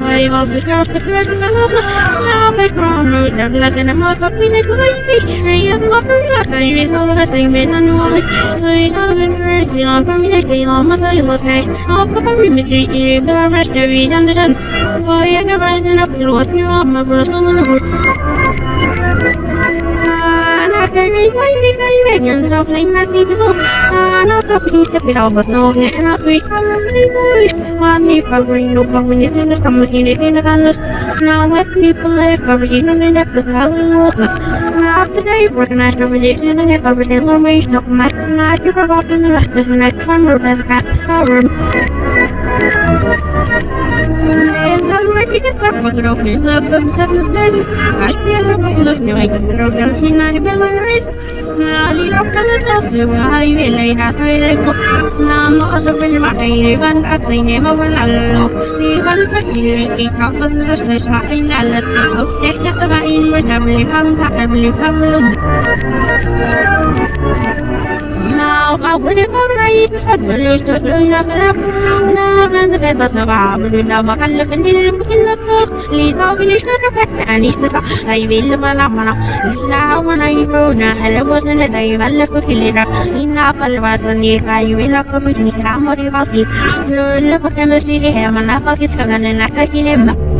I was the girl that read my love. Now I grown road, I'm like an most of me, like I am not I read all the rest I made annually. So it's not been first, you know, for me, like I almost I lost night. I'll put a remedy, the rest of it under the sun. Why I got rising up to what you are, my first one in the wood. After resigning, I began to play my sleep so. Not a piece of it all, but no, and I'll be one if I bring no combination to come in the colors. Now I sleep a life of reading in the house. Now today, recognize the religion and have everything on me. Not my night, you have often the rest of the night from her best cat storeroom. There's already a couple of me, love them seven men. I still have my love, no, I can go down to 90 billions. Now, you don't tell us just to I will lay that I let go. Now, I'm also pretty much even at the name of an allo. See, one quickly, up with the rest of the in Alice. So, take that about in which I believe I'm now, I would have arrived if I was to do like a now, and the papers of our now, I can look and look in the talk. Lisa, will you shut up and it's the stuff I will Manamana. It's now when I go now, I wasn't a day, I look a killer. In Apple was a near, I will look a bit, I'm worried about it. Look at chemistry, him and Apple is coming and I can kill him.